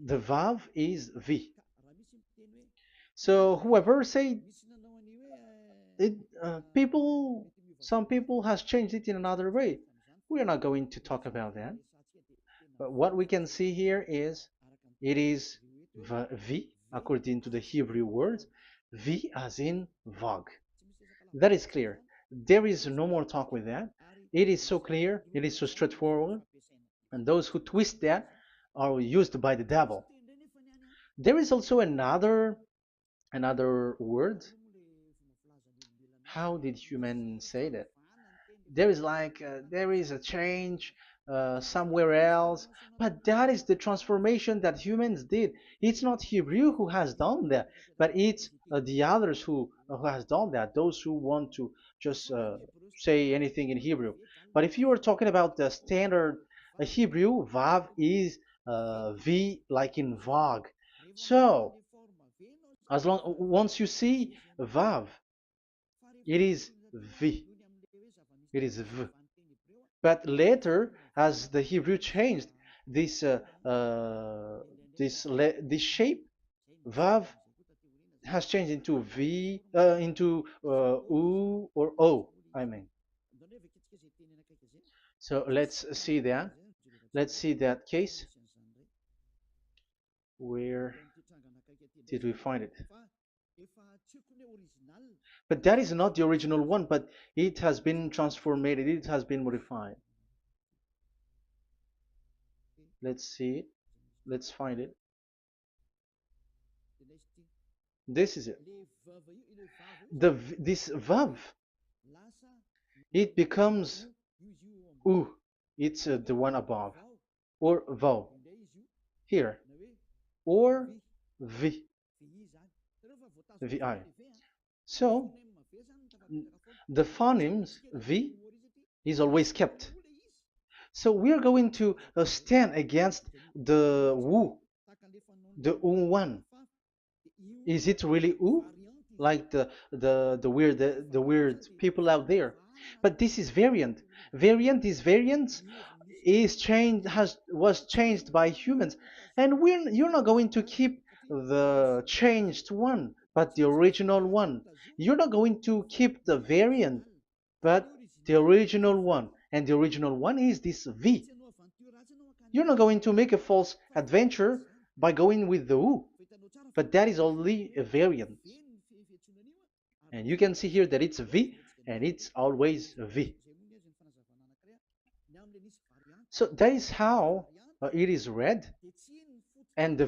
The Vav is V. So whoever say it, some people has changed it in another way. We are not going to talk about that. But what we can see here is it is V according to the Hebrew word, V as in Vag. That is clear. There is no more talk with that. It is so clear, it is so straightforward, and those who twist that are used by the devil. There is also another word. How did humans say that? There is there is a change somewhere else, but that is the transformation that humans did. It's not Hebrew who has done that, but it's the others who has done that, those who want to just say anything in Hebrew. But if you are talking about the standard Hebrew, Vav is V like in Vag. So as long once you see Vav, it is V, it is V. But later, as the Hebrew changed, this this shape, Vav, has changed into V, into U or O. I mean. So let's see that. Let's see that case. Where did we find it? But that is not the original one, but it has been transformed, it has been modified. Let's see it. Let's find it. This is it. This vav, it becomes u. It's the one above, or vav here, or v, vi. So the phonemes v is always kept. So we are going to stand against the wu, the u1. Is it really u? Like the weird people out there. But this is variant. This variant is changed was changed by humans. And you're not going to keep the changed one, but the original one. You're not going to keep the variant, but the original one. And the original one is this V. You're not going to make a false adventure by going with the U, but that is only a variant. And you can see here that it's V and it's always V. So that is how it is read, and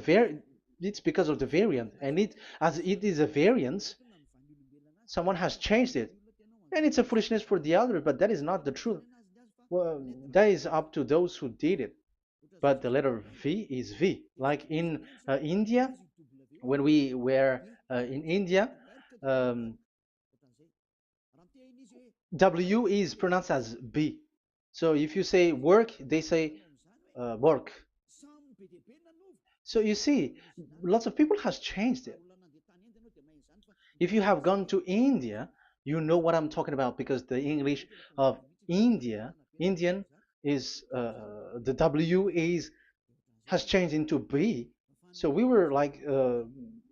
it's because of the variant, and as it is a variance, someone has changed it, and it's a foolishness for the other, but that is not the truth. Well, that is up to those who did it. But the letter V is V. Like in India, when we were in India, um, W is pronounced as B. So if you say work, they say work. So you see, lots of people has changed it. If you have gone to India, you know what I'm talking about, because the English of Indian is the W is has changed into B. So we were like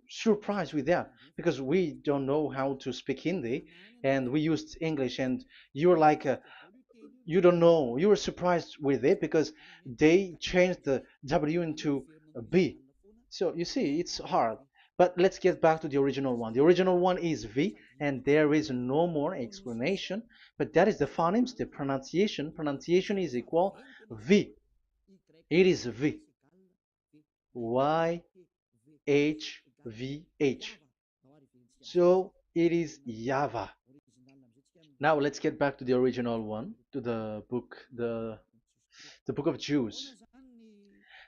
surprised with that, because we don't know how to speak Hindi and we used English, and you were like you don't know, you were surprised with it because they changed the W into a B. So you see, it's hard. But let's get back to the original one. The original one is V, and there is no more explanation. But that is the phonemes, the pronunciation. Pronunciation is equal V. It is V. Y H V H. So it is YAHVAH. Now let's get back to the original one, to the book, the book of Jews.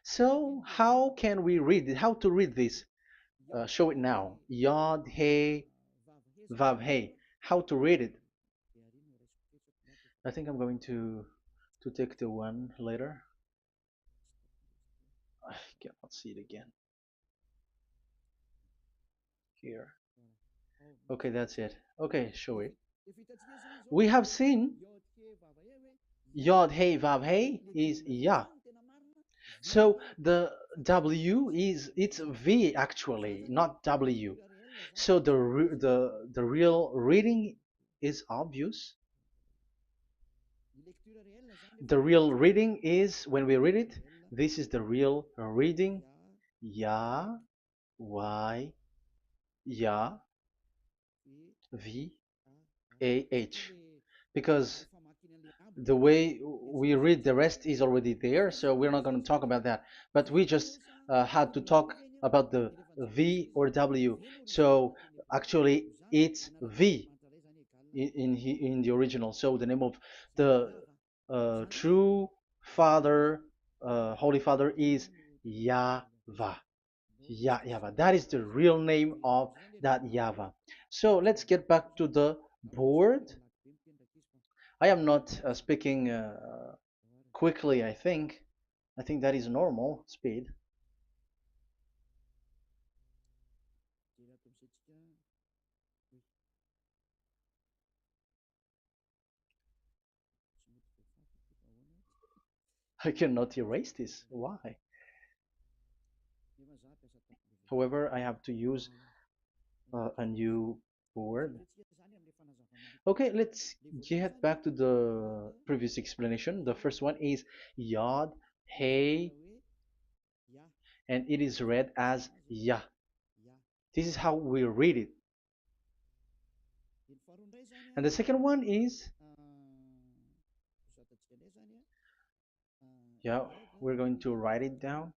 So how can we read it? How to read this? Show it now. Yod He Vav He. How to read it? I think I'm going to take the one later. I cannot see it again. Here. Okay, that's it. Okay, show it. We have seen Yod He Vav He is Yah. So the W is it's V actually, not W. So the real reading is obvious. The real reading is when we read it, this is the real reading. Ya, Y, Ya, V, A, H. Because the way we read the rest is already there, so we're not going to talk about that. But we just had to talk about the V or W. So actually, it's V in the original. So the name of the true Father, Holy Father, is YAHVAH. YAHVAH. That is the real name of that YAHVAH. So let's get back to the board. I am not speaking quickly, I think. I think that is normal speed. I cannot erase this. Why? However, I have to use a new board. Okay, let's get back to the previous explanation. The first one is Yod, Hey, and it is read as Yah. This is how we read it. And the second one is, yeah, we're going to write it down.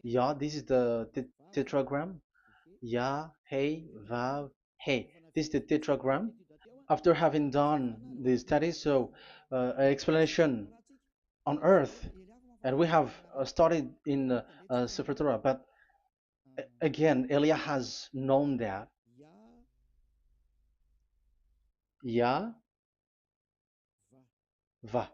Yod, this is the tetragram. Yah, Hey, Vav, Hey. This is the tetragram. After having done the studies, so an explanation on earth, and we have started in Sefer Torah, but again, Elia has known that. Yah, Va.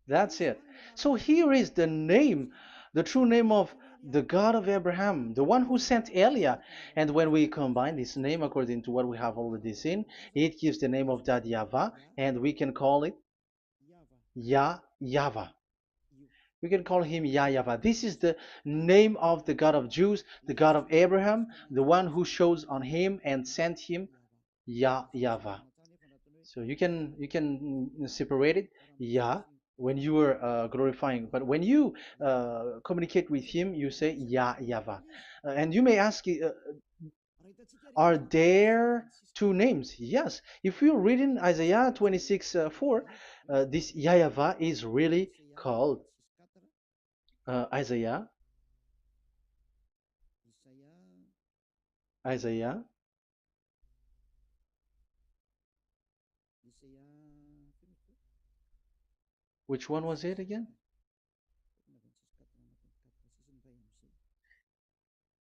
That's it. So here is the name, the true name of the God of Abraham, the one who sent Elia. And when we combine this name according to what we have already seen, it gives the name of that Yahvah, and we can call it Yahvah. We can call him YAHVAH. This is the name of the God of Jews, the God of Abraham, the one who shows on him and sent him, YAHVAH. So you can separate it, Yah, when you are glorifying, but when you communicate with him, you say YAHVAH. And you may ask, are there two names? Yes. If you read in Isaiah 26:4, this YAHVAH is really called Isaiah, Isaiah. Which one was it again?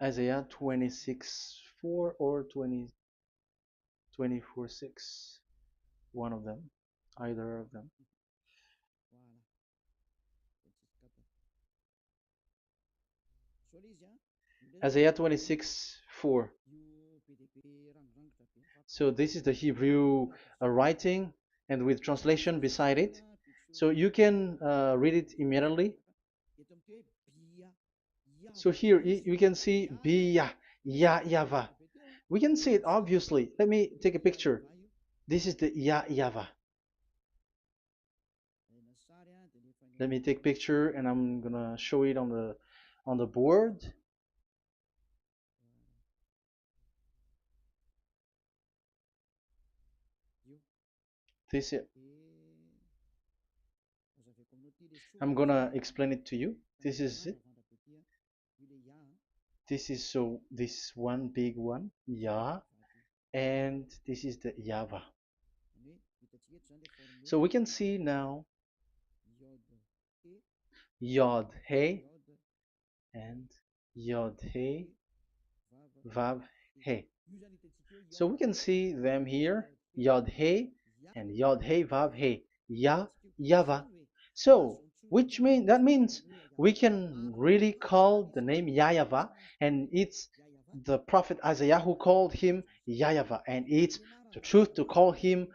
Isaiah 26:4 or 24:6. One of them, either of them. Isaiah 26:4. So this is the Hebrew writing and with translation beside it. So you can read it immediately. So here you can see Biyah, YAHVAH. We can see it obviously. Let me take a picture. This is the YAHVAH. Let me take picture and I'm gonna show it on the board. This is, I'm gonna explain it to you. This is it. This is so this one big one, Yah, and this is the YAHVAH. So we can see now Yod He and Yod He Vav He. So we can see them here, Yod He and Yod He Vav He, YAHVAH. So that means we can really call the name YAHVAH, and it's the prophet Isaiah who called him YAHVAH, and it's the truth to call him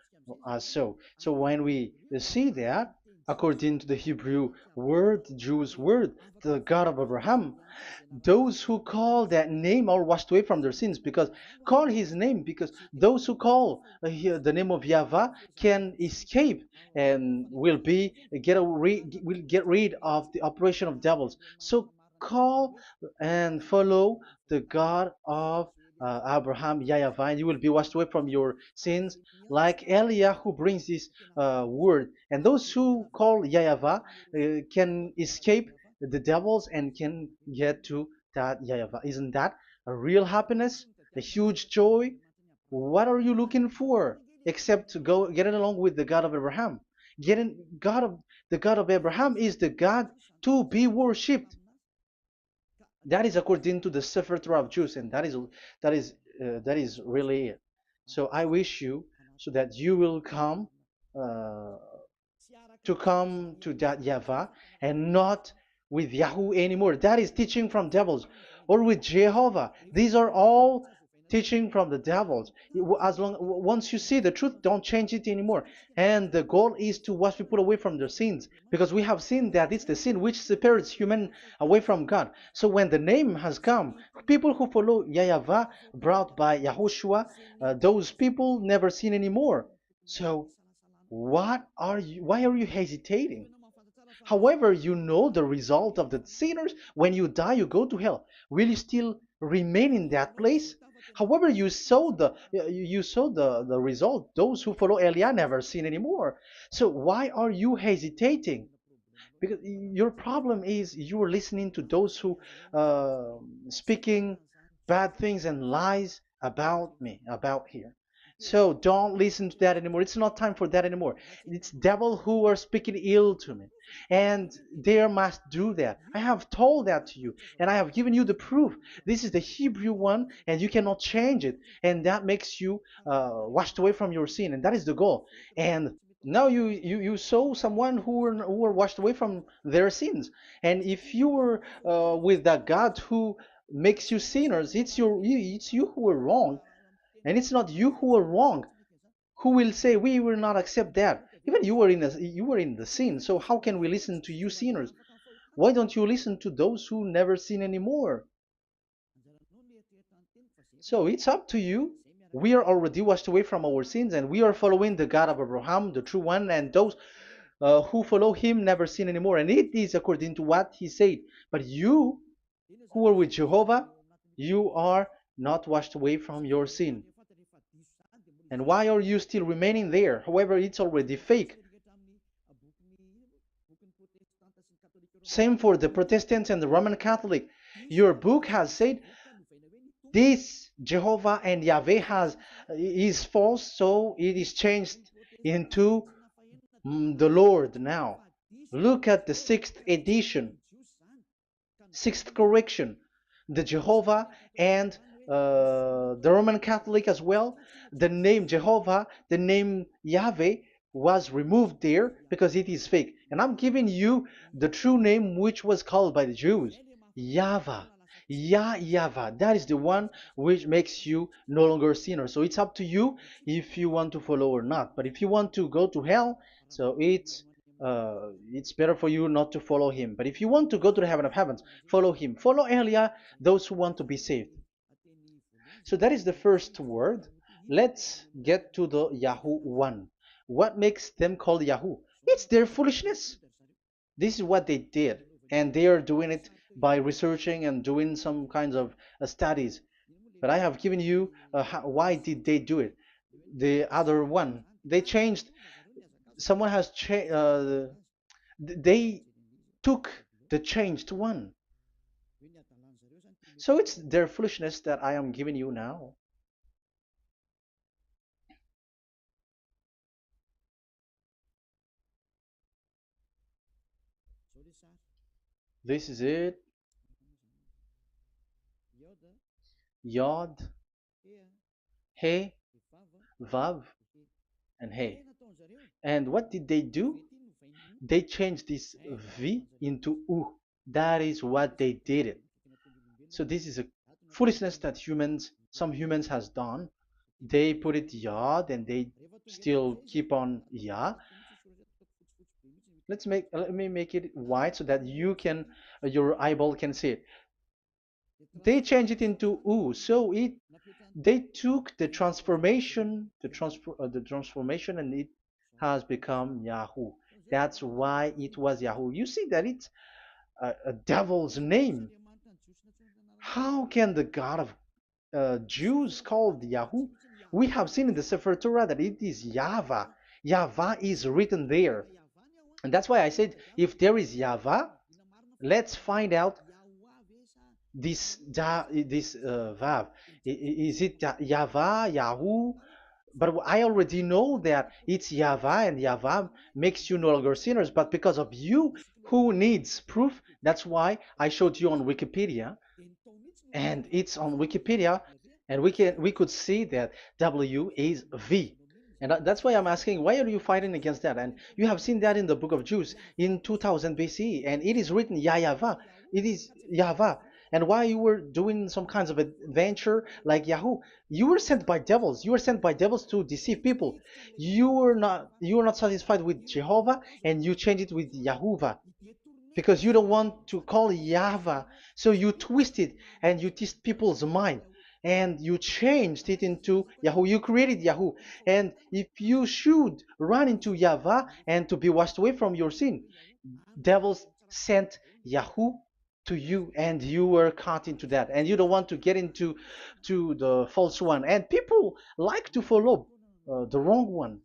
as so. So when we see that, according to the Hebrew word, the Jewish word, the God of Abraham. Those who call that name are washed away from their sins, because call his name, because those who call the name of Yahweh can escape and will get rid of the operation of devils. So call and follow the God of Abraham, Yahweh, and you will be washed away from your sins, like Eliah who brings this word. And those who call Yahweh can escape the devils and can get to that Yahweh. Isn't that a real happiness, a huge joy? What are you looking for except to go getting along with the God of Abraham? Getting God of the God of Abraham is the God to be worshipped. That is according to the Sefer Torah of Jews, and that is really it. So I wish you so that you will uh, come to that Yahweh and not with Yahoo anymore. That is teaching from devils, or with Jehovah. These are all teaching from the devils. As long once you see the truth, don't change it anymore. And the goal is to wash people away from their sins, because we have seen that it's the sin which separates human away from God. So when the name has come, people who follow Yahweh brought by YAHOSHUAH, those people never sin anymore. So why are you hesitating? However, you know the result of the sinners. When you die, you go to hell. Will you still remain in that place? However, you saw the result. Those who follow Eliah never sin anymore. So why are you hesitating? Because your problem is you're listening to those who speaking bad things and lies about me, about here. So don't listen to that anymore. It's not time for that anymore. It's devil who are speaking ill to me, and they must do that. I have told that to you, and I have given you the proof. This is the Hebrew one, and you cannot change it, and that makes you washed away from your sin, and that is the goal. And now you saw someone who were washed away from their sins. And if you were with that God who makes you sinners, it's you who are wrong, and it's not you who are wrong. Who will say we will not accept that? Even you were in the sin, so how can we listen to you sinners? Why don't you listen to those who never sin anymore? So it's up to you. We are already washed away from our sins, and we are following the God of Abraham, the true one, and those who follow him never sin anymore. And it is according to what he said. But you who are with Jehovah, you are not washed away from your sin. And why are you still remaining there? However, it's already fake. Same for the Protestants and the Roman Catholic. Your book has said this Jehovah and Yahweh is false, so it is changed into the Lord now. Look at the sixth edition, sixth correction. The Jehovah and the Roman Catholic as well. The name Jehovah, the name Yahweh was removed there because it is fake. And I'm giving you the true name which was called by the Jews, Yahvah. Yahvah. That is the one which makes you no longer a sinner. So it's up to you if you want to follow or not. But if you want to go to hell, so it's better for you not to follow him. But if you want to go to the heaven of heavens, follow him. Follow Elia, those who want to be saved. So that is the first word. Let's get to the Yahoo one. What makes them called Yahoo? It's their foolishness. This is what they did, and they are doing it by researching and doing some kinds of studies. But I have given you why did they do it. The other one, they changed. Someone has changed. They took the changed one. So it's their foolishness that I am giving you now. This is it. Yod, He, Vav, and He. And what did they do? They changed this V into U. That is what they did it. So this is a foolishness that some humans has done. They put it Yod and they still keep on Ya. let me make it white so that you can your eyeball can see it. They changed it into U, so it they took the transformation, and it has become Yahoo. That's why it was Yahoo. You see that it's a devil's name. How can the God of Jews called Yahoo? We have seen in the Sefer Torah that it is Yahvah. Yahvah is written there. And that's why I said if there is Yahvah, let's find out this Vav. Is it Yahvah, Yahoo? But I already know that it's Yahvah, and Yahvah makes you no longer sinners. But because of you, who needs proof? That's why I showed you on Wikipedia, and it's on Wikipedia, and we could see that W is V. And that's why I'm asking, why are you fighting against that? And you have seen that in the book of Jude in 2000 BCE, and it is written Yahvah. It is Yahvah. And why you were doing some kinds of adventure like Yahoo? You were sent by devils. You were sent by devils to deceive people. You were not satisfied with Jehovah, and you changed it with Yahuwah because you don't want to call Yahweh. So you twist it and you twist people's mind and you changed it into Yahoo. You created Yahoo. And if you should run into Yahweh and to be washed away from your sin, devils sent Yahoo to you and you were caught into that and you don't want to get into the false one, and people like to follow the wrong one.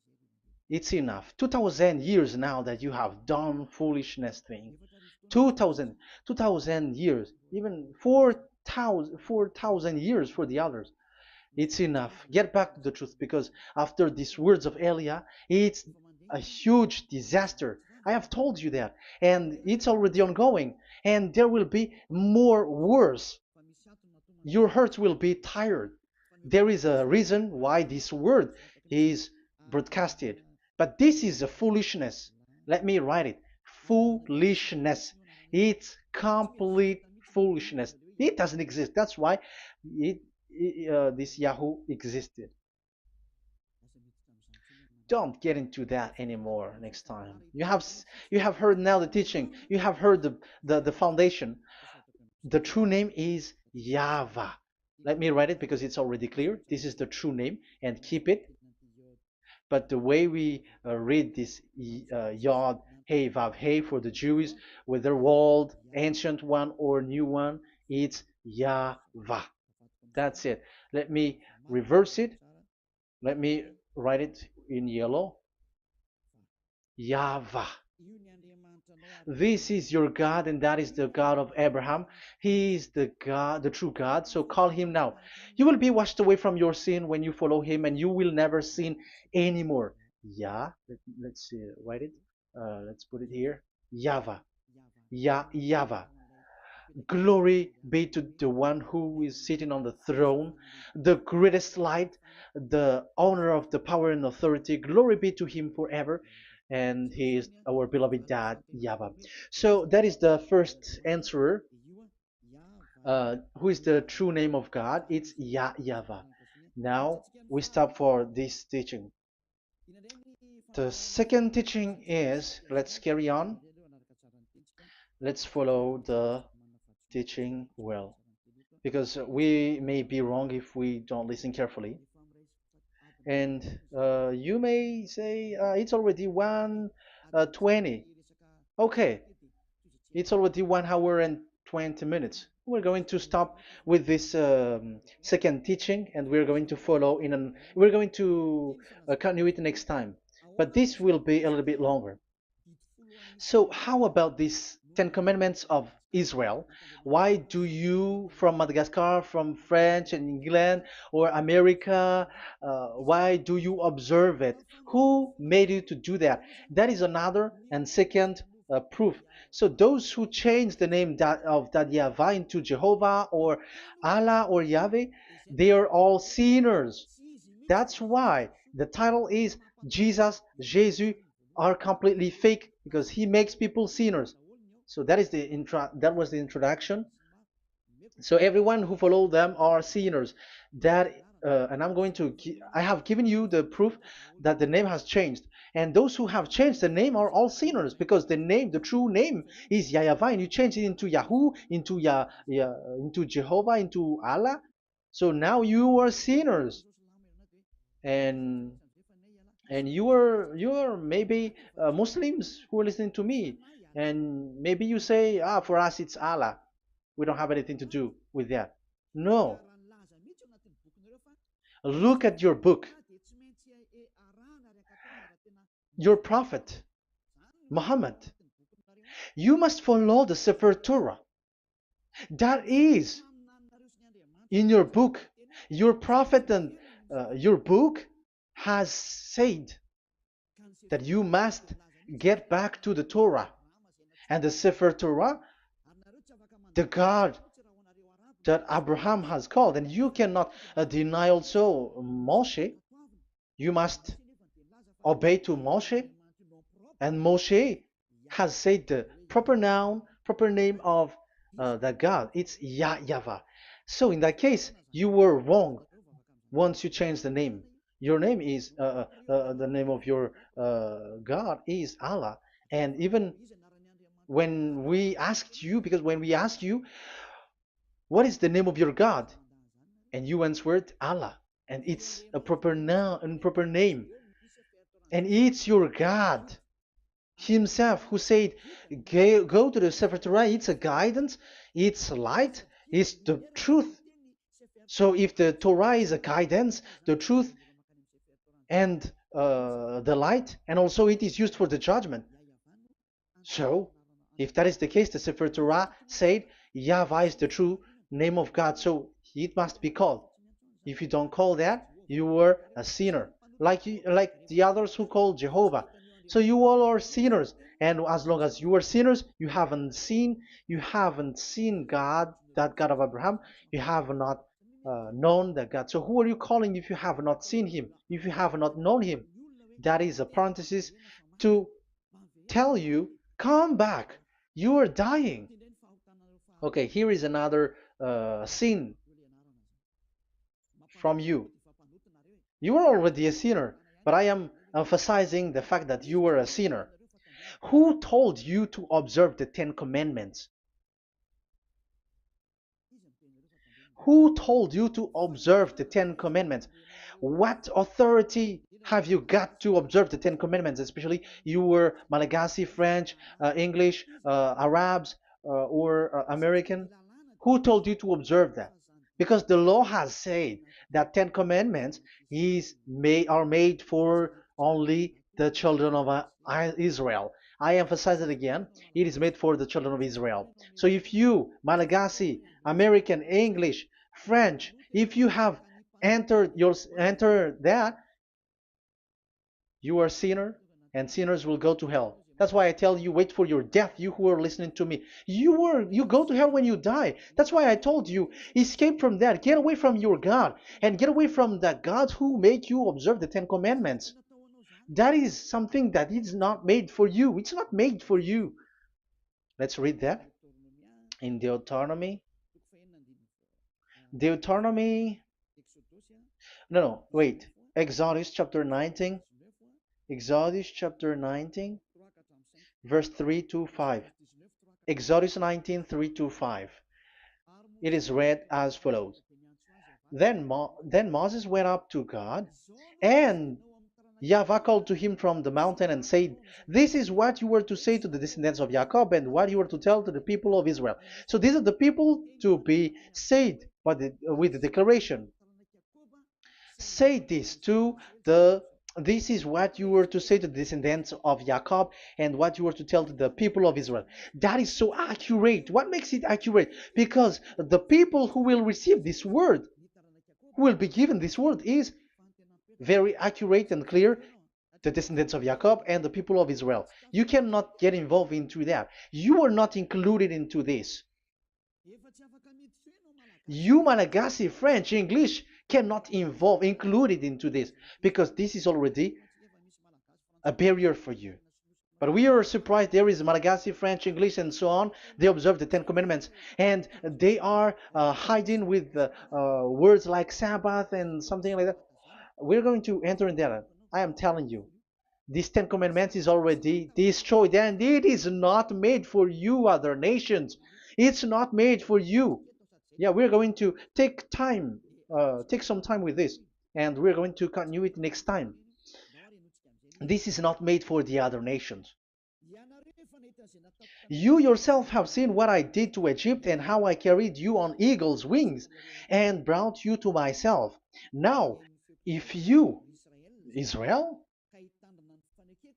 It's enough. 2000 years now that you have done foolishness thing. 2000 years, even 4,000 years for the others. It's enough. Get back to the truth, because after these words of Elia, it's a huge disaster. I have told you that, and it's already ongoing, and there will be more worse. Your heart will be tired. There is a reason why this word is broadcasted. But this is a foolishness. Let me write it. Foolishness. It's complete foolishness. It doesn't exist. That's why this Yahoo existed. Don't get into that anymore next time. You have heard now the teaching. You have heard the foundation. The true name is Yahvah. Let me write it because it's already clear. This is the true name, and keep it. But the way we read this Yod, Hey, Vav, Hey for the Jews, whether old, ancient one, or new one, it's Yahvah. That's it. Let me reverse it. Let me write it in yellow. Yahvah. This is your God, and that is the God of Abraham. He is the God, the true God. So call him now. You will be washed away from your sin when you follow him, and you will never sin anymore. Yeah, let's see, write it. Let's put it here. Yahvah. Yahvah. Glory be to the one who is sitting on the throne, the greatest light, the owner of the power and authority. Glory be to him forever. And he is our beloved dad, Yahweh. So that is the first answer. Who is the true name of God? It's Yahweh. Now we stop for this teaching. The second teaching is, let's carry on. Let's follow the teaching well, because we may be wrong if we don't listen carefully. And you may say it's already 1:20. Okay, it's already 1 hour and 20 minutes. We're going to stop with this second teaching, and we're going to follow in an. We're going to continue it next time, but this will be a little bit longer. So how about these 10 commandments of Israel? Why do you from Madagascar, from French and England or America, why do you observe it? Who made you to do that? That is another and second proof. So those who change the name of Yahweh into Jehovah or Allah or Yahweh, they are all sinners. That's why the title is Jesus, Jesus are completely fake, because he makes people sinners. So that is that was the introduction. So everyone who follow them are sinners. That and I'm going to, I have given you the proof that the name has changed. And those who have changed the name are all sinners, because the name, the true name is YAHVAH, and you change it into Yahoo, into into Jehovah, into Allah. So now you are sinners, and you are maybe Muslims who are listening to me, and maybe you say, ah, for us it's Allah. We don't have anything to do with that. No, look at your book, your prophet Muhammad. You must follow the Sefer Torah. That is in your book. Your prophet and your book has said that you must get back to the Torah. And the Sefer Torah, the God that Abraham has called, and you cannot deny also Moshe. You must obey to Moshe, and Moshe has said the proper noun, proper name of the God. It's YAHVAH. So in that case, you were wrong once you change the name. Your name is the name of your God is Allah. And even when we asked you, because when we asked you, what is the name of your God? And you answered Allah. And it's a proper noun and proper name. And it's your God himself who said, go to the Sefer Torah. It's a guidance, it's light, it's the truth. So if the Torah is a guidance, the truth, and the light, and also it is used for the judgment. So if that is the case, the Sefer Torah said YAHVAH is the true name of God, so it must be called. If you don't call that, you were a sinner, like the others who call Jehovah. So you all are sinners, and as long as you are sinners, you haven't seen God, that God of Abraham. You have not known that God. So who are you calling if you have not seen him, if you have not known him? That is a parenthesis to tell you, come back, you are dying. Okay, here is another sin from you. You are already a sinner, but I am emphasizing the fact that you are a sinner. Who told you to observe the 10 Commandments? Who told you to observe the 10 Commandments? What authority have you got to observe the 10 Commandments? Especially you were Malagasy, French, English, Arabs, or American. Who told you to observe that? Because the law has said that 10 Commandments are made for only the children of Israel. I emphasize it again. It is made for the children of Israel. So if you, Malagasy, American, English, French, if you have entered that, you are a sinner, and sinners will go to hell. That's why I tell you, wait for your death, you who are listening to me. You go to hell when you die. That's why I told you, escape from that. Get away from your God, and get away from the gods who make you observe the 10 Commandments. That is something that is not made for you. It's not made for you. Let's read that in Deuteronomy. No, wait. Exodus chapter 19. Exodus chapter 19, verse 3 to 5. Exodus 19, 3 to 5. It is read as follows. Then Moses went up to God, and YAHVAH called to him from the mountain and said, this is what you were to say to the descendants of Jacob, and what you were to tell to the people of Israel. So these are the people to be saved with the declaration. Say this to this is what you were to say to the descendants of Jacob, and what you were to tell to the people of Israel. That is so accurate. What makes it accurate? Because the people who will receive this word, who will be given this word, is very accurate and clear. The descendants of Jacob and the people of Israel. You cannot get involved into that. You are not included into this. You, Malagasy, French, English, cannot included into this, because this is already a barrier for you. But we are surprised there is Malagasy, French, English, and so on. They observe the Ten Commandments, and they are hiding with words like Sabbath and something like that. We're going to enter in that. I am telling you, this Ten Commandments is already destroyed, and it is not made for you, other nations. It's not made for you. Yeah, we're going to take some time with this, and we're going to continue it next time. This is not made for the other nations. You yourself have seen what I did to Egypt and how I carried you on eagle's wings and brought you to myself. Now, if you, Israel,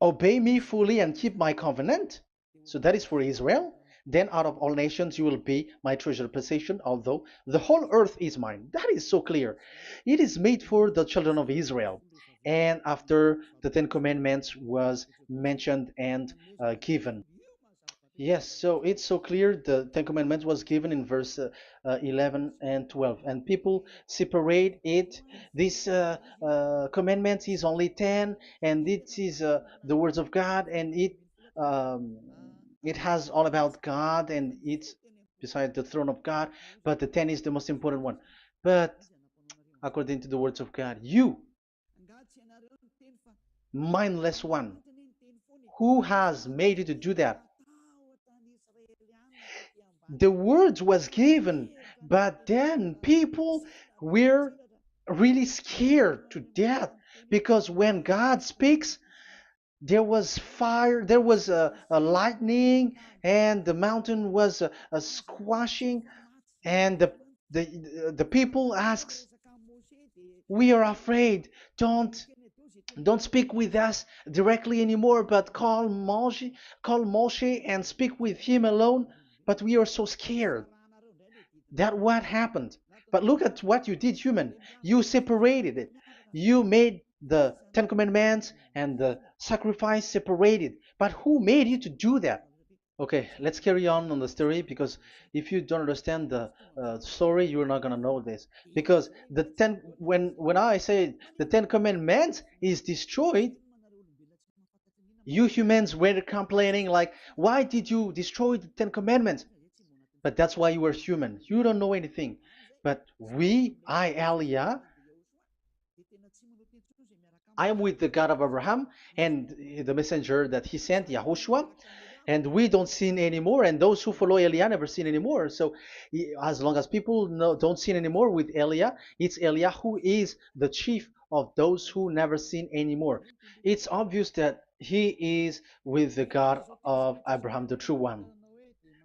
obey me fully and keep my covenant, so that is for Israel, then out of all nations you will be my treasured possession, although the whole earth is mine. That is so clear. It is made for the children of Israel. And after the Ten Commandments was mentioned and given. Yes, so it's so clear. The Ten Commandments was given in verse 11 and 12, and people separate it. This commandment is only 10, and it is the words of God, and um, it has all about God, and it's beside the throne of God. But the 10 is the most important one. But according to the words of God, you, mindless one, who has made you to do that? The words was given, but then people were really scared to death because when God speaks, there was fire, there was a lightning, and the mountain was a squashing, and the people asks, "We are afraid. Don't don't speak with us directly anymore, but call Moshe and speak with him alone." But we are so scared. That what happened. But look at what you did, human. You separated it. You made the Ten Commandments and the sacrifice separated. But who made you to do that? Okay, let's carry on the story because if you don't understand the story, you're not gonna know this. Because when I say the Ten Commandments is destroyed, you humans were complaining like, why did you destroy the Ten Commandments? But that's why you are human. You don't know anything. But Elia, I am with the God of Abraham and the messenger that he sent, YAHOSHUAH, and we don't sin anymore. And those who follow Elia never sin anymore. So as long as people don't sin anymore with Elia, it's Elia who is the chief of those who never sin anymore. It's obvious that he is with the God of Abraham, the true one.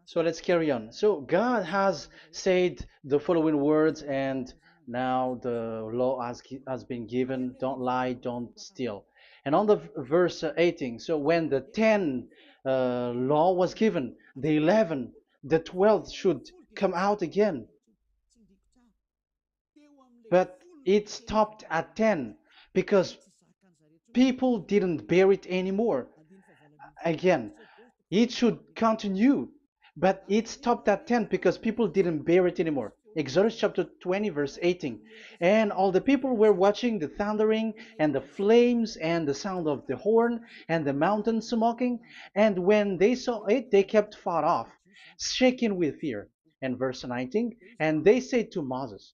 So let's carry on. So God has said the following words, and now the law has been given: don't lie, don't steal. And on the verse 18, so when the 10 law was given, the 11, the 12th should come out again. But it stopped at 10 because people didn't bear it anymore. Again, it should continue, but it stopped at 10 because people didn't bear it anymore. Exodus chapter 20, verse 18. And all the people were watching the thundering and the flames and the sound of the horn and the mountain smoking. And when they saw it, they kept far off, shaking with fear. And verse 19, and they said to Moses,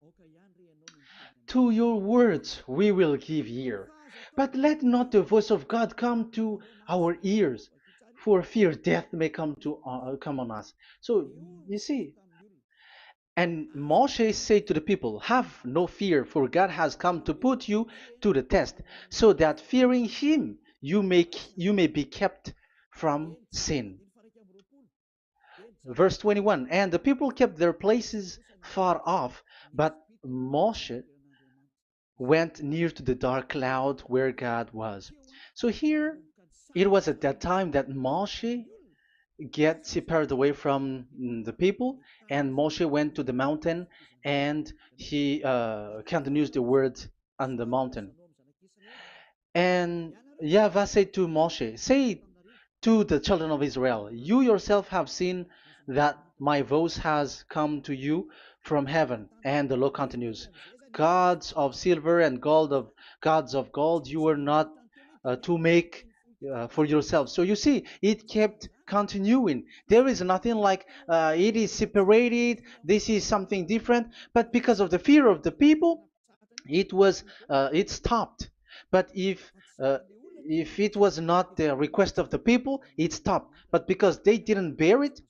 to your words we will give ear, but let not the voice of God come to our ears, for fear death may come on us. So you see, and Moshe said to the people, have no fear, for God has come to put you to the test, so that fearing him you may be kept from sin. Verse 21, and the people kept their places far off, but Moshe went near to the dark cloud where God was. So here, it was at that time that Moshe get separated away from the people, and Moshe went to the mountain, and he continues the word on the mountain. And Yahweh said to Moshe, say to the children of Israel, you yourself have seen that my voice has come to you from heaven. And the law continues, gods of silver and gods of gold you are not to make for yourself. So you see, it kept continuing. There is nothing like it is separated. This is something different. But because of the fear of the people, it stopped. But uh, if it was not the request of the people, it stopped. But because they didn't bear it,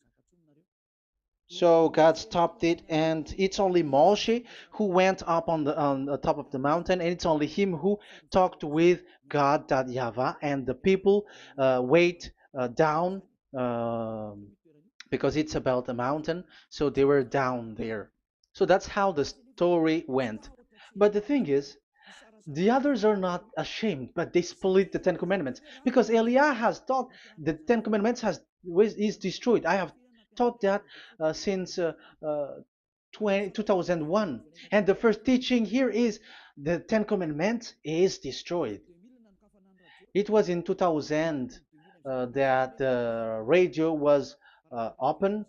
so God stopped it, and it's only Moshe who went up on the top of the mountain, and it's only him who talked with God, that Yahweh, and the people wait down, because it's about a mountain, so they were down there. So that's how the story went. But the thing is, the others are not ashamed, but they split the Ten Commandments because Eliah has taught the Ten Commandments is destroyed. I have taught that since uh, 2001, and the first teaching here is the Ten Commandments is destroyed. It was in 2000 that the radio was open,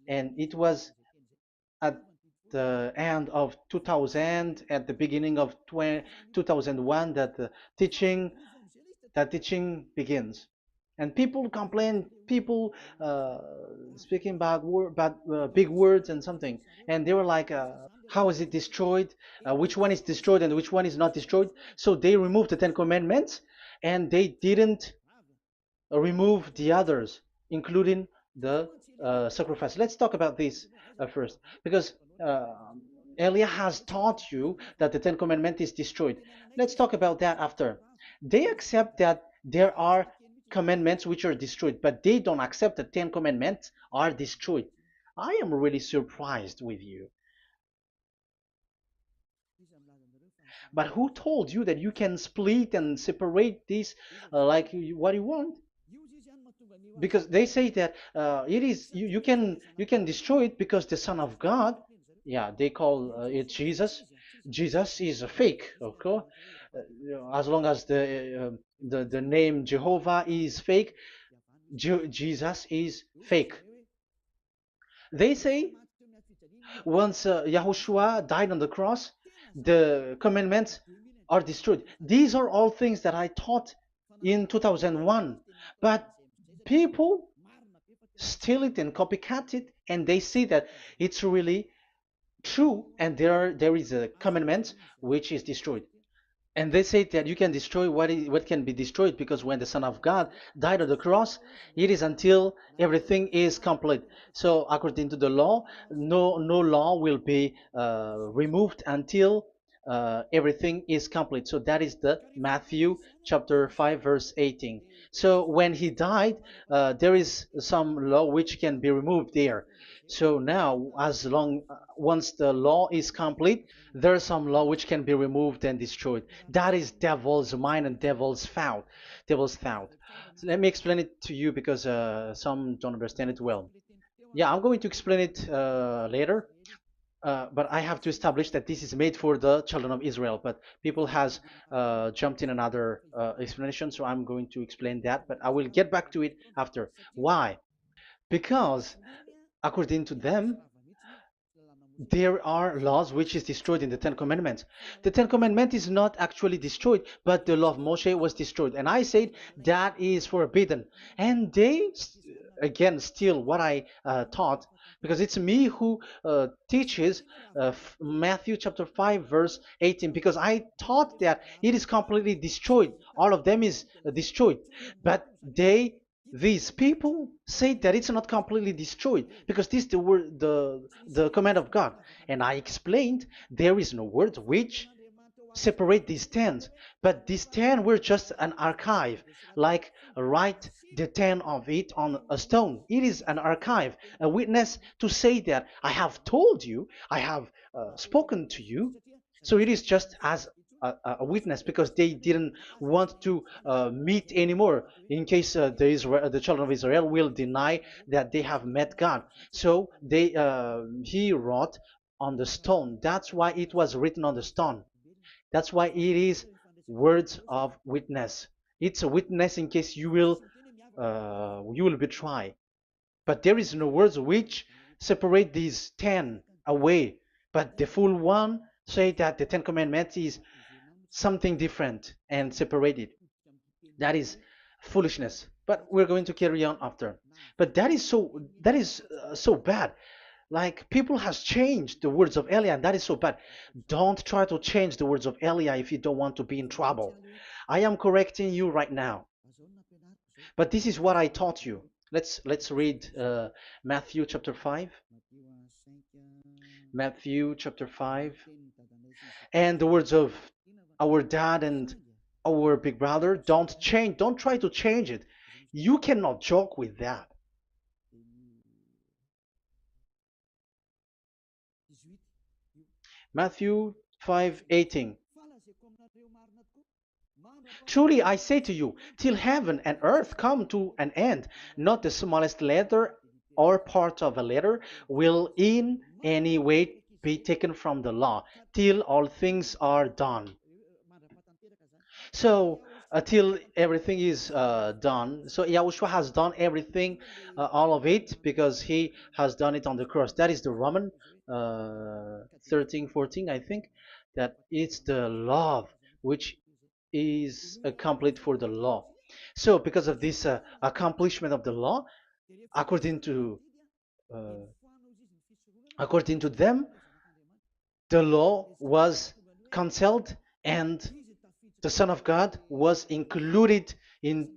and it was at the end of 2000, at the beginning of 2001, that the teaching teaching begins. And people complain, people uh, speaking bad big words and something, and they were like, how is it destroyed, which one is destroyed and which one is not destroyed. So they removed the Ten Commandments, and they didn't remove the others, including the sacrifice. Let's talk about this first, because Elia has taught you that the Ten Commandments is destroyed. Let's talk about that after. They accept that there are commandments which are destroyed, but they don't accept that 10 commandments are destroyed. I am really surprised with you. But who told you that you can split and separate this what you want? Because they say that it is you can destroy it because the Son of God, yeah, they call it Jesus. Jesus is a fake, of course. As long as the name Jehovah is fake, Jesus is fake. They say once Yahushua died on the cross, the commandments are destroyed. These are all things that I taught in 2001, but people steal it and copycat it, and they see that it's really true, and there is a commandment which is destroyed. And they say that you can destroy what can be destroyed, because when the Son of God died on the cross, it is until everything is complete. So according to the law, no law will be removed until everything is complete. So that is the Matthew chapter 5 verse 18. So when he died, there is some law which can be removed there. So now, as long once the law is complete, there is some law which can be removed and destroyed. That is devil's mind and devil's thought. Devil's thought. So let me explain it to you, because some don't understand it well. Yeah, I'm going to explain it later. But I have to establish that this is made for the children of Israel. But people has jumped in another explanation, so I'm going to explain that. But I will get back to it after. Why? Because according to them, there are laws which is destroyed in the Ten Commandments. The Ten Commandment is not actually destroyed, but the law of Moshe was destroyed. And I said that is forbidden. And they, again, steal what I taught, because it's me who teaches Matthew chapter 5, verse 18, because I taught that it is completely destroyed. All of them is destroyed. But these people say that it's not completely destroyed, because this is the word, the command of God. And I explained there is no word which separate these tens, but these 10 were just an archive, like write the 10 of it on a stone. It is an archive, a witness to say that I have told you, I have spoken to you. So it is just as a witness, because they didn't want to meet anymore, in case the children of Israel will deny that they have met God. So he wrote on the stone. That's why it was written on the stone. That's why it is words of witness. It's a witness in case you will betray. But there is no words which separate these 10 away. But the full one say that the 10 commandments is something different and separated. That is foolishness. But we're going to carry on after. But that is so bad. Like people has changed the words of Elia, and that is so bad. Don't try to change the words of Elia if you don't want to be in trouble. I am correcting you right now. But this is what I taught you. Let's read Matthew chapter 5. Matthew chapter 5. And the words of our dad and our big brother, don't try to change it. You cannot joke with that. Matthew 5:18. Truly I say to you, till heaven and earth come to an end, not the smallest letter or part of a letter will in any way be taken from the law, till all things are done. So until everything is done, so Yahushua has done everything, all of it, because he has done it on the cross. That is the Roman 13, 14, I think, that it's the love which is complete for the law. So because of this accomplishment of the law, according to uh, according to them, the law was cancelled and the Son of God was included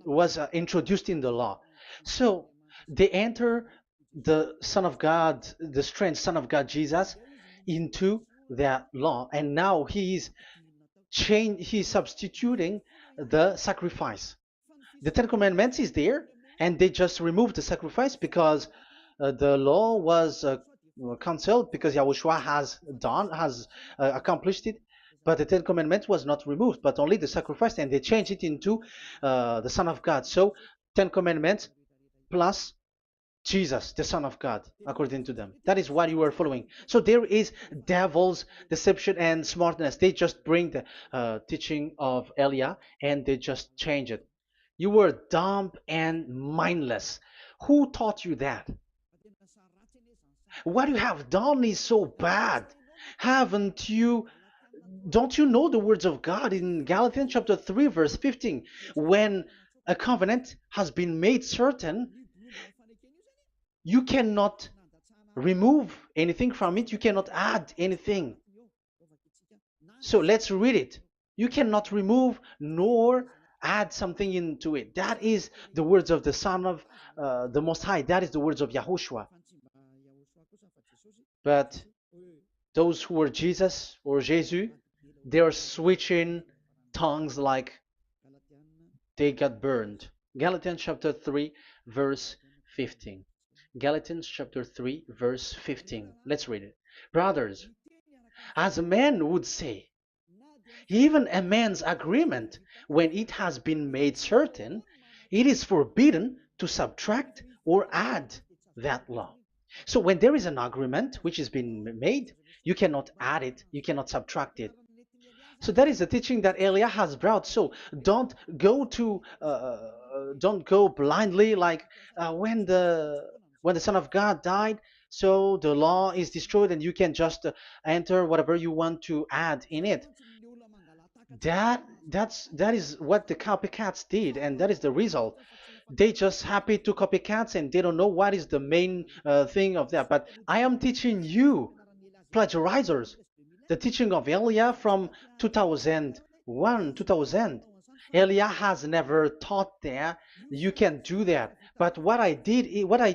was introduced in the law. So they enter the Son of God, the strange Son of God Jesus, into that law, and now he's substituting the sacrifice. The Ten Commandments is there, and they just removed the sacrifice because the law was cancelled because Yahushua has accomplished it. But the Ten Commandments was not removed, but only the sacrifice, and they changed it into the Son of God. So Ten Commandments plus Jesus, the Son of God, according to them. That is what you are following. So there is devil's deception and smartness. They just bring the teaching of Elia and they just change it. You were dumb and mindless. Who taught you that? What you have done is so bad. Haven't you? Don't you know the words of God in Galatians chapter 3, verse 15? When a covenant has been made certain, you cannot remove anything from it, you cannot add anything. So let's read it. You cannot remove nor add something into it. That is the words of the Son of the Most High. That is the words of Yahushua. But those who were Jesus or Jesus, they're switching tongues like they got burned. Galatians chapter 3, verse 15. Galatians chapter 3, verse 15. Let's read it. Brothers, as a man would say, even a man's agreement, when it has been made certain, it is forbidden to subtract or add that law. So when there is an agreement which has been made, you cannot add it, you cannot subtract it. So that is the teaching that Elia has brought. So don't go to don't go blindly like when the Son of God died. So the law is destroyed, and you can just enter whatever you want to add in it. That is what the copycats did, and that is the result. They just happy to copycats, and they don't know what is the main thing of that. But I am teaching you plagiarizers the teaching of Elia from 2001, 2000. Elia has never taught that you can do that. But what I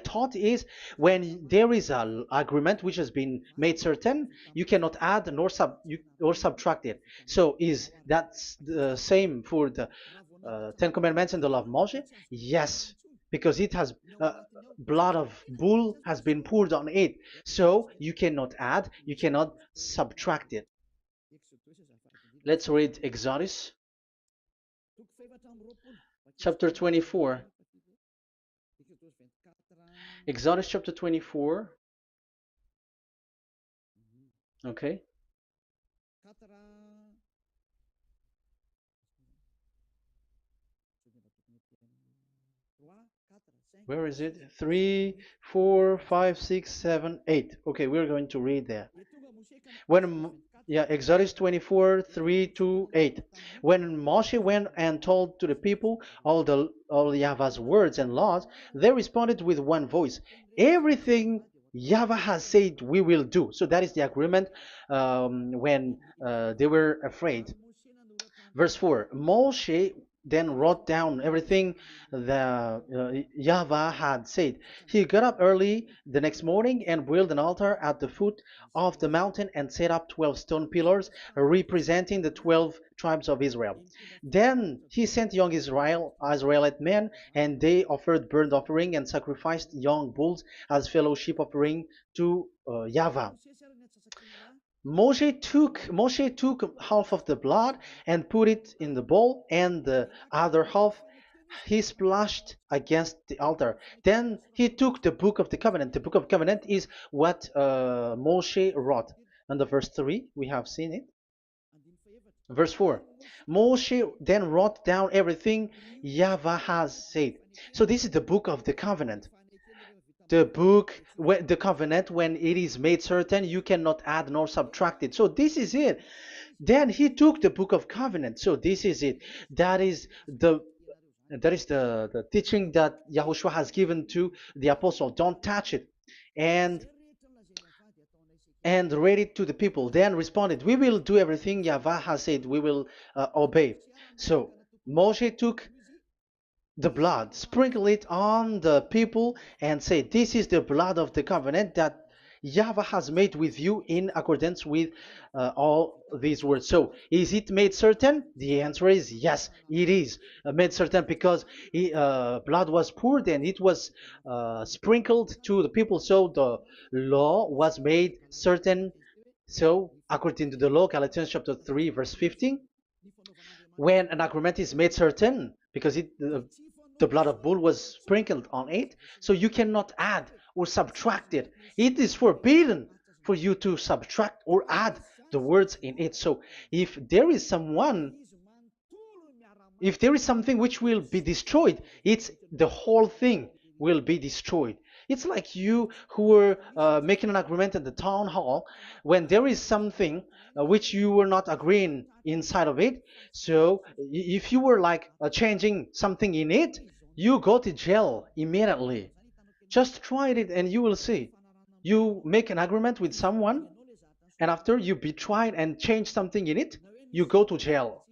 taught is when there is an agreement which has been made certain, you cannot add or subtract it. So is that the same for the Ten Commandments and the law of Moshe? Yes, because it has blood of bull has been poured on it. So you cannot add, you cannot subtract it. Let's read Exodus chapter 24. Exodus chapter 24. Okay. Where is it? 3, 4, 5, 6, 7, 8. Okay, we're going to read that. When yeah, Exodus 24:3-8. When Moshe went and told to the people all Yahweh's words and laws, they responded with one voice. Everything Yahweh has said we will do. So that is the agreement when they were afraid. Verse 4. Moshe then wrote down everything the Yahweh had said. He got up early the next morning and built an altar at the foot of the mountain and set up 12 stone pillars representing the 12 tribes of Israel. Then he sent young Israelite men, and they offered burnt offering and sacrificed young bulls as fellowship offering to Yahweh. Moshe took half of the blood and put it in the bowl, and the other half he splashed against the altar. Then he took the book of the covenant. The book of covenant is what Moshe wrote. And the verse 3, we have seen it. Verse 4. Moshe then wrote down everything Yahweh has said. So this is the book of the covenant. The covenant, when it is made certain, you cannot add nor subtract it. So this is it. Then he took the book of covenant. So this is it. That is the teaching that Yahushua has given to the apostle. Don't touch it. And read it to the people. Then responded, we will do everything Yahweh has said. We will obey. So Moshe took the blood, sprinkle it on the people, and say, this is the blood of the covenant that Yahweh has made with you in accordance with all these words. So, is it made certain? The answer is yes, it is made certain, because blood was poured and it was sprinkled to the people. So, the law was made certain. So, according to the law, Galatians chapter 3, verse 15, when an agreement is made certain, because the blood of bull was sprinkled on it, so you cannot add or subtract it. It is forbidden for you to subtract or add the words in it. So if there is something which will be destroyed, it's the whole thing will be destroyed. It's like you who were making an agreement at the town hall, when there is something which you were not agreeing inside of it. So if you were like changing something in it, you go to jail immediately. Just try it and you will see. You make an agreement with someone, and after you betray it and change something in it, you go to jail,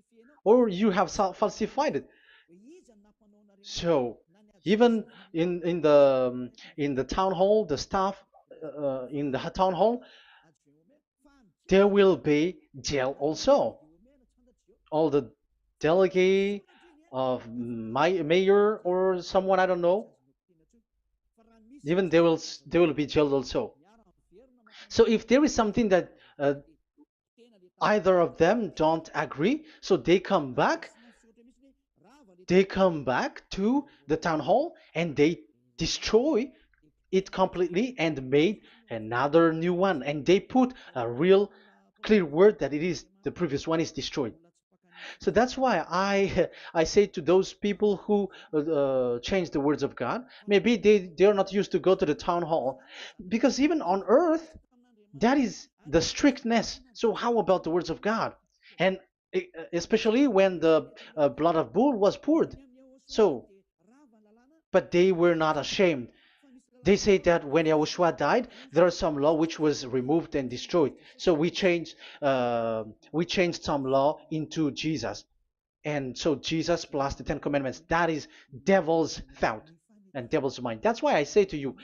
or you have falsified it. So even in the town hall, the staff in the town hall, there will be jail also. All the delegate of my mayor or someone, I don't know, even they will be jailed also. So if there is something that either of them don't agree, so they come back to the town hall and they destroy it completely and made another new one, and they put a real clear word that it is the previous one is destroyed. So that's why I say to those people who change the words of God, maybe they're not used to go to the town hall, because even on earth that is the strictness. So how about the words of God? And especially when the blood of bull was poured. So, but they were not ashamed. They say that when Yahushua died, there are some law which was removed and destroyed. So we changed some law into Jesus, and so Jesus plus the Ten Commandments. That is devil's thought and devil's mind. That's why I say to you,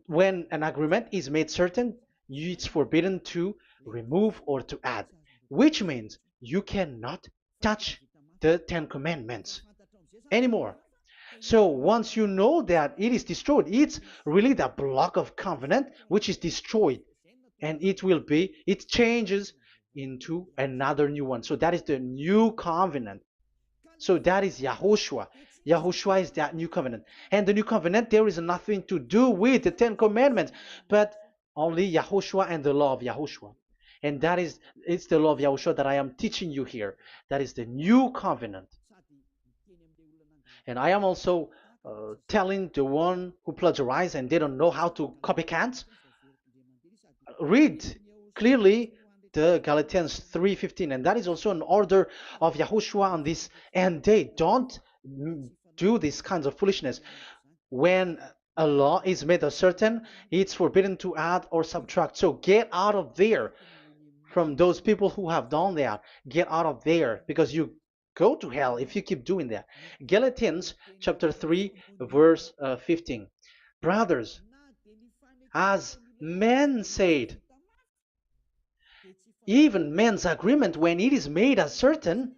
when an agreement is made certain, it's forbidden to remove or to add, which means you cannot touch the Ten Commandments anymore. So once you know that it is destroyed, it's really the block of covenant which is destroyed, and it changes into another new one. So that is the new covenant. So that is Yahushua. Yahushua is that new covenant. And the new covenant, there is nothing to do with the Ten Commandments, but only Yahushua and the law of Yahushua. And it's the law of Yahushua that I am teaching you here. That is the new covenant. And I am also telling the one who plagiarize and they don't know how to copycat, read clearly the Galatians 3:15, and that is also an order of Yahushua on this end day. Don't do these kinds of foolishness. When a law is made a certain, it's forbidden to add or subtract. So get out of there from those people who have done that. Get out of there, because you go to hell if you keep doing that. Galatians chapter 3 verse 15. Brothers, as men said, even men's agreement, when it is made as certain,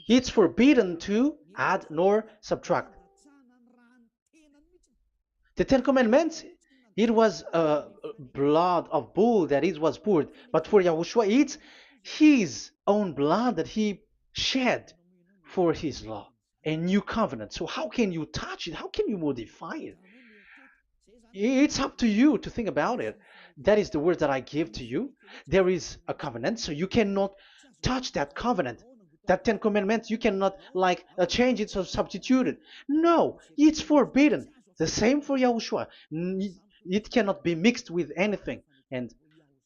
it's forbidden to add nor subtract. The Ten Commandments, it was blood of bull that it was poured, but for Yahushua, it's his own blood that he shed for his law, a new covenant. So how can you touch it? How can you modify it? It's up to you to think about it. That is the word that I give to you. There is a covenant, so you cannot touch that covenant. That Ten Commandments, you cannot like change it or substitute it. No, it's forbidden. The same for Yahushua. It cannot be mixed with anything. And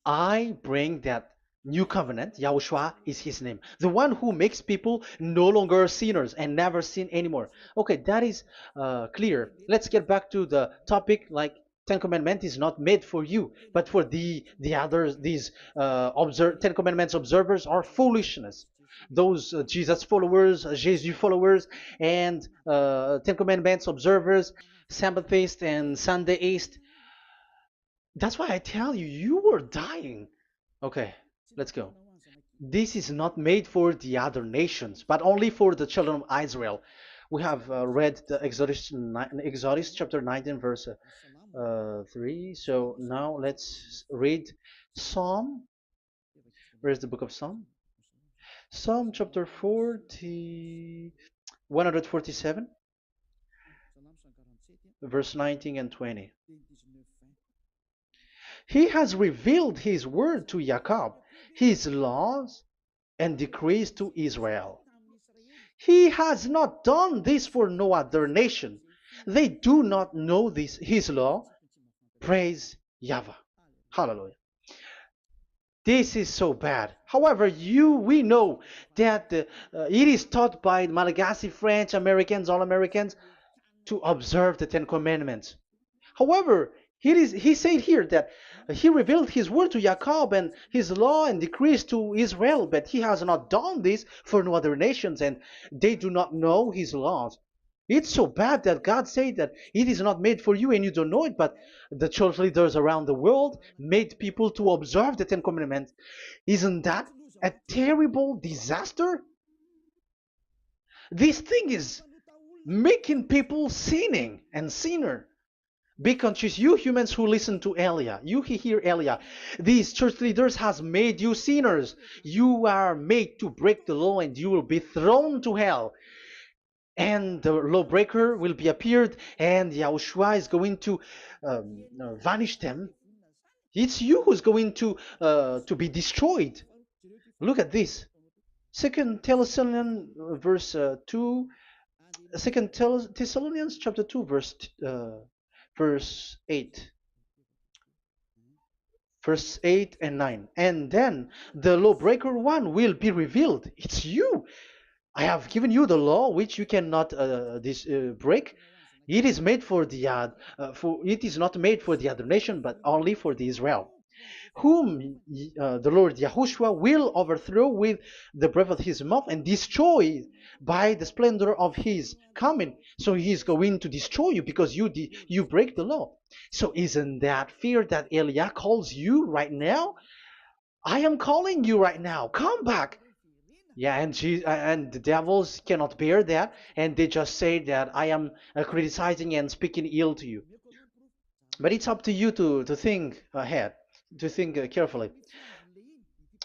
I bring that new covenant. Yahushua is his name. The one who makes people no longer sinners and never sin anymore. Okay, that is clear. Let's get back to the topic. Like, Ten Commandments is not made for you, but for the others. These Ten Commandments observers are foolishness. Those Jesus followers, Jesus followers, and Ten Commandments observers, Sabbathists and Sundayist. That's why I tell you, you were dying. Okay, let's go. This is not made for the other nations, but only for the children of Israel. We have read the Exodus chapter 19, verse 3. So now let's read Psalm. Where's the book of Psalm? Psalm chapter 40, 147, verse 19 and 20. He has revealed his word to Jacob, his laws and decrees to Israel. He has not done this for no other nation. They do not know this, his law. Praise YAHVAH. Hallelujah. This is so bad. However, we know that it is taught by Malagasy, French, Americans, all Americans, to observe the Ten Commandments. However, he said here that he revealed his word to Jacob and his law and decrees to Israel, but he has not done this for no other nations, and they do not know his laws. It's so bad that God said that it is not made for you and you don't know it, but the church leaders around the world made people to observe the Ten Commandments. Isn't that a terrible disaster? This thing is making people sinning and sinner. Be conscious, you humans who listen to Elia, you hear Elia. These church leaders has made you sinners. You are made to break the law and you will be thrown to hell. And the lawbreaker will be appeared, and Yahushua is going to vanish them. It's you who's going to be destroyed. Look at this. Second Thessalonians verse 2. Second Thessalonians chapter 2 verse 8. Verse 8 and 9. And then the lawbreaker one will be revealed. It's you. I have given you the law which you cannot break. It is made for the it is not made for the other nation, but only for the Israel, whom the Lord Yahushua will overthrow with the breath of his mouth and destroy by the splendor of his coming. So he is going to destroy you because you break the law. So isn't that fear that Elia calls you right now? I am calling you right now. Come back. Yeah, and the devils cannot bear that, and they just say that I am criticizing and speaking ill to you. But it's up to you to think ahead, to think carefully.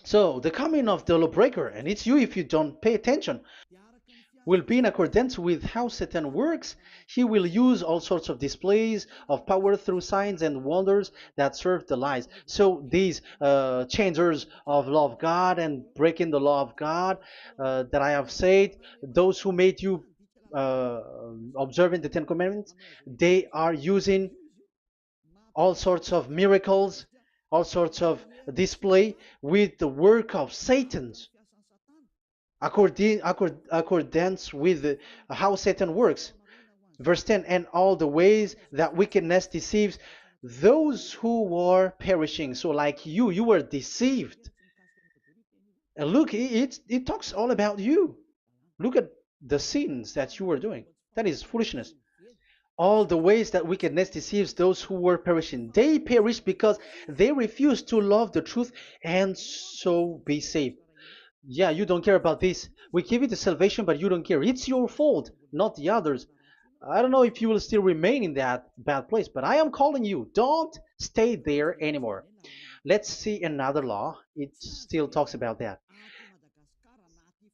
So the coming of the lawbreaker, and it's you if you don't pay attention, will be in accordance with how Satan works. He will use all sorts of displays of power through signs and wonders that serve the lies. So these changers of law of God and breaking the law of God that I have said, those who made you observing the Ten Commandments, they are using all sorts of miracles all sorts of display with the work of Satan's accordance with how Satan works. Verse 10, and all the ways that wickedness deceives those who were perishing. So like you were deceived. And look, it talks all about you. Look at the sins that you were doing. That is foolishness. All the ways that wickedness deceives those who were perishing. They perish because they refuse to love the truth and so be saved. Yeah, you don't care about this. We give you the salvation, but you don't care. It's your fault, not the others. I don't know if you will still remain in that bad place, but I am calling you. Don't stay there anymore. Let's see another law. It still talks about that.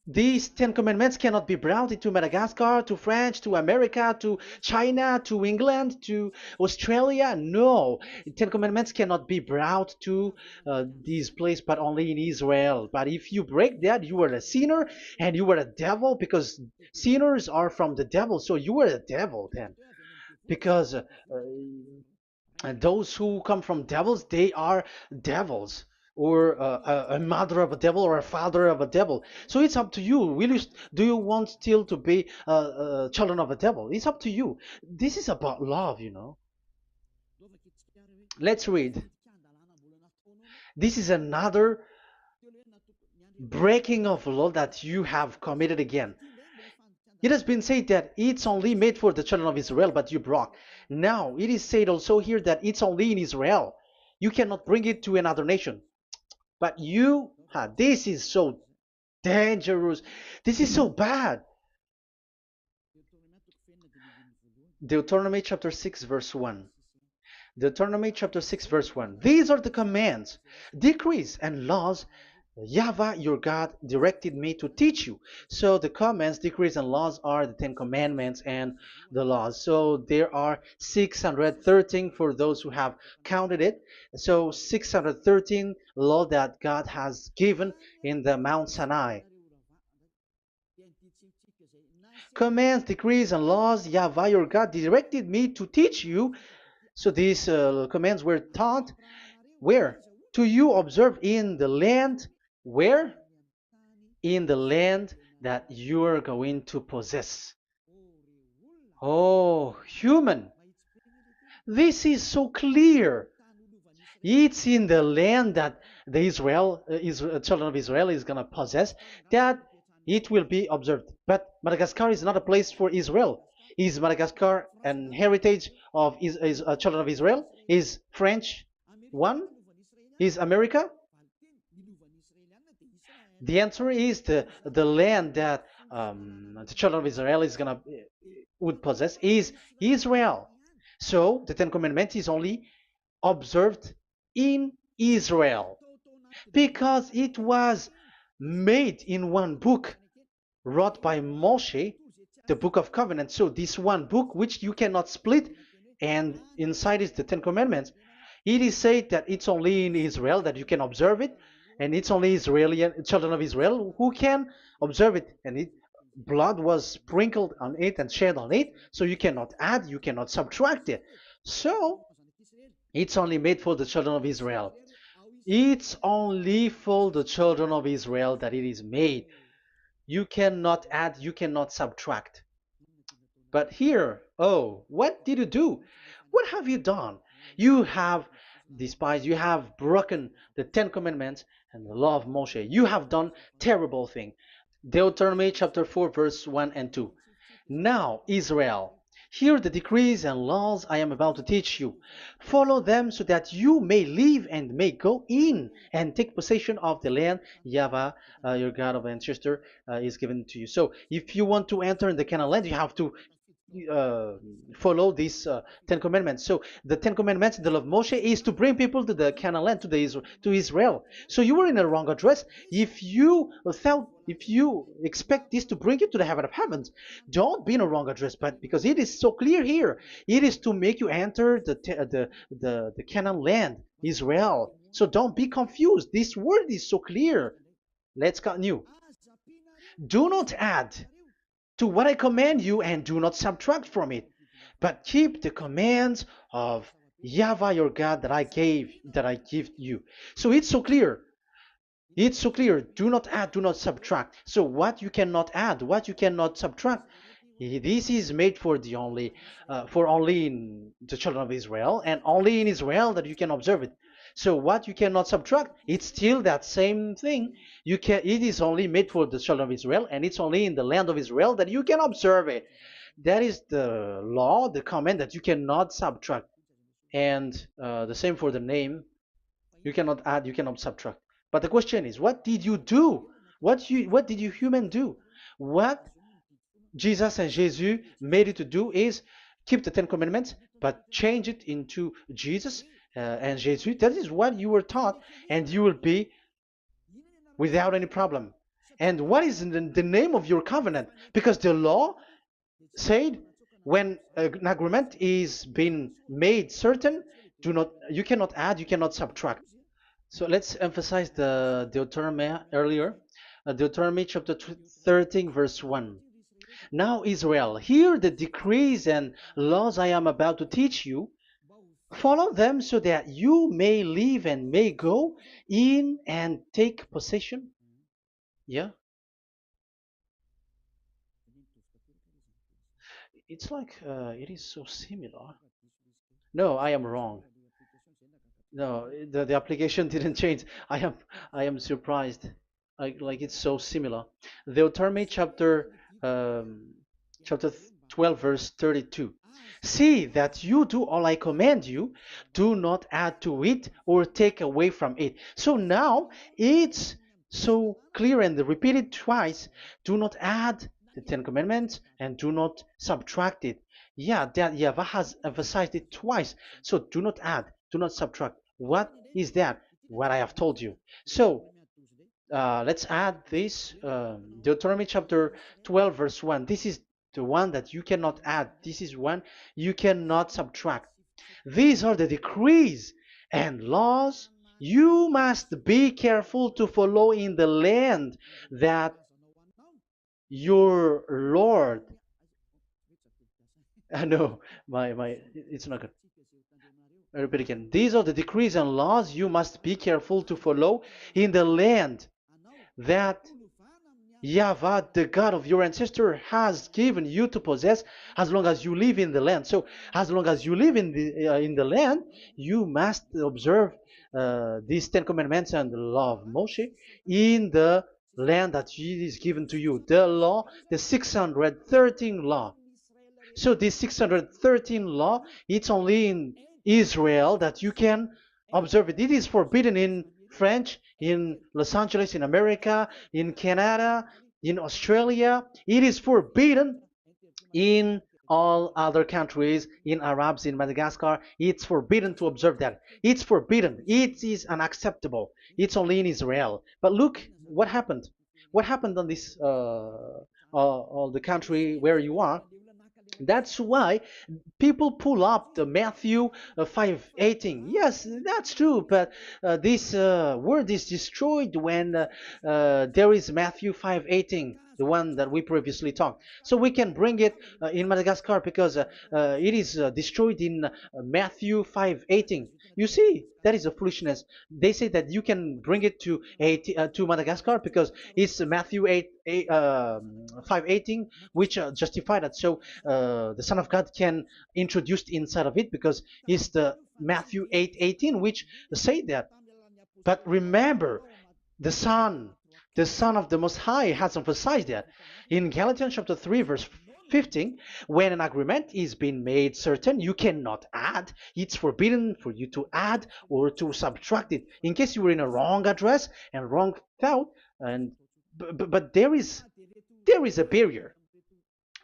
These Ten Commandments cannot be brought into Madagascar, to France, to America, to China, to England, to Australia. No, Ten Commandments cannot be brought to this place, but only in Israel. But if you break that, you are a sinner and you are a devil, because sinners are from the devil. So you are a devil then, because and those who come from devils, they are devils, or a mother of a devil, or a father of a devil. So it's up to you. Do you want still to be children of a devil? It's up to you. This is about love. Let's read. This is another breaking of law that you have committed again. It has been said that it's only made for the children of Israel, but you broke. Now, it is said also here that it's only in Israel. You cannot bring it to another nation. But this is so dangerous. This is so bad. Deuteronomy chapter 6, verse 1. Deuteronomy chapter 6, verse 1. These are the commands, decrees, and laws YAHVAH your God directed me to teach you. So the commands, decrees, and laws are the Ten Commandments and the laws. So there are 613 for those who have counted it. So 613 law that God has given in the Mount Sinai. Commands, decrees, and laws YAHVAH your God directed me to teach you. So these commands were taught where? To you observe in the land. Where? In the land that you are going to possess. Oh, human. This is so clear. It's in the land that the children of Israel is going to possess, that it will be observed. But Madagascar is not a place for Israel. Is Madagascar an heritage of children of Israel? Is French one? Is America? The answer is the land that the children of Israel would possess is Israel. So the Ten Commandments is only observed in Israel, because it was made in one book wrote by Moshe, the Book of Covenant. So this one book, which you cannot split, and inside is the Ten Commandments. It is said that it's only in Israel that you can observe it, and it's only Israeli children of Israel who can observe it. And blood was sprinkled on it and shed on it, so you cannot add, you cannot subtract it. So it's only made for the children of Israel. It's only for the children of Israel that it is made. You cannot add, you cannot subtract. But here, oh, what did you do? What have you done? You have despised, you have broken the Ten Commandments and the law of Moshe. You have done terrible thing. Deuteronomy chapter 4, verse 1 and 2. Now, Israel, hear the decrees and laws I am about to teach you. Follow them so that you may live and may go in and take possession of the land YAHVAH, your God of ancestor, is given to you. So if you want to enter in the Canaan land, you have to follow these Ten Commandments. So the Ten Commandments, the law of Moshe, is to bring people to the Canaan land, to Israel. So you were in the wrong address. If you expect this to bring you to the heaven of heavens, don't be in a wrong address. But because it is so clear here, it is to make you enter the Canaan land, Israel. So don't be confused. This word is so clear. Let's continue. Do not add to what I command you, and do not subtract from it, but keep the commands of Yahweh your God that I give you. So it's so clear. It's so clear. Do not add, do not subtract. So what you cannot add, what you cannot subtract, this is made for the only, for only in the children of Israel, and only in Israel that you can observe it. So what you cannot subtract, it's still that same thing. You can. It is only made for the children of Israel, and it's only in the land of Israel that you can observe it. That is the law, the command that you cannot subtract, and the same for the name. You cannot add, you cannot subtract. But the question is, what did you do? What did you human do? What Jesus and Jesus made you to do is keep the Ten Commandments, but change it into Jesus and Jesus. That is what you were taught, and you will be without any problem. And what is the name of your covenant? Because the law said when an agreement is being made certain, do not you cannot add, you cannot subtract. So let's emphasize the Deuteronomy earlier. Deuteronomy chapter 13, verse 1. Now, Israel, hear the decrees and laws I am about to teach you. Follow them so that you may live and may go in and take possession. Yeah, it's like it is so similar. No, I am wrong. No, the application didn't change. I am surprised. Like it's so similar. Deuteronomy um, chapter 12 verse 32. See that you do all I command you, do not add to it or take away from it. So now it's so clear and repeated twice. Do not add the Ten Commandments and do not subtract it. Yeah, that Yahweh has emphasized it twice. So do not add, do not subtract. What is that? What I have told you. So let's add this Deuteronomy chapter 12, verse 1. This is the one that you cannot add. This is one you cannot subtract. These are the decrees and laws you must be careful to follow in the land that your Lord. No, it's not good. I repeat again. These are the decrees and laws you must be careful to follow in the land that YAHVAH, the God of your ancestor, has given you to possess as long as you live in the land. So, as long as you live in the land, you must observe these Ten Commandments and the law of Moshe in the land that is given to you. The law, the 613 law. So this 613 law, it's only in Israel that you can observe it. It is forbidden in French, in Los Angeles, in America, in Canada, in Australia. It is forbidden in all other countries, in Arabs, in Madagascar. It's forbidden to observe that. It's forbidden. It is unacceptable. It's only in Israel. But look what happened. What happened on this all the country where you are? That's why people pull up the Matthew 5:18. Yes, that's true, but this word is destroyed when there is Matthew 5:18, the one that we previously talked. So we can bring it in Madagascar because it is destroyed in Matthew 5:18. You see, that is a foolishness. They say that you can bring it to Madagascar because it's Matthew 5:18, which justify that. So the Son of God can introduce inside of it because it's the Matthew 8:18 which say that. But remember, the Son, the Son of the Most High has emphasized that in Galatians chapter 3 verse 15, when an agreement is being made certain, you cannot add. It's forbidden for you to add or to subtract it. In case you were in a wrong address and wrong thought, and but there is a barrier.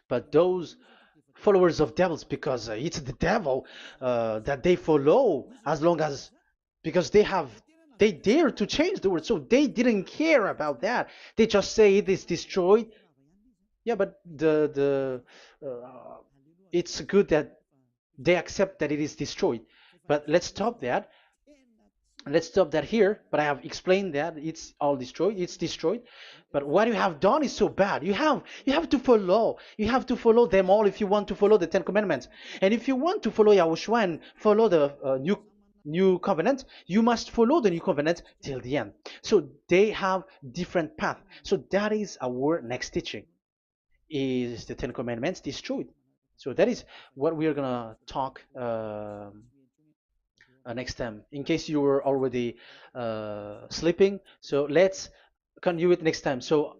But those followers of devils, because it's the devil that they follow, as long as because they dare to change the word, so they didn't care about that. They just say it is destroyed. Yeah, but the it's good that they accept that it is destroyed. But let's stop that. let's stop that here, but I have explained that it's all destroyed, it's destroyed. But what you have done is so bad. You have to follow them all if you want to follow the Ten Commandments. And if you want to follow Yahushua and follow the new covenant, you must follow the new covenant till the end. So they have different path. So that is our next teaching, is the Ten Commandments destroyed. So that is what we are gonna talk next time, in case you were already sleeping. So let's continue it next time. So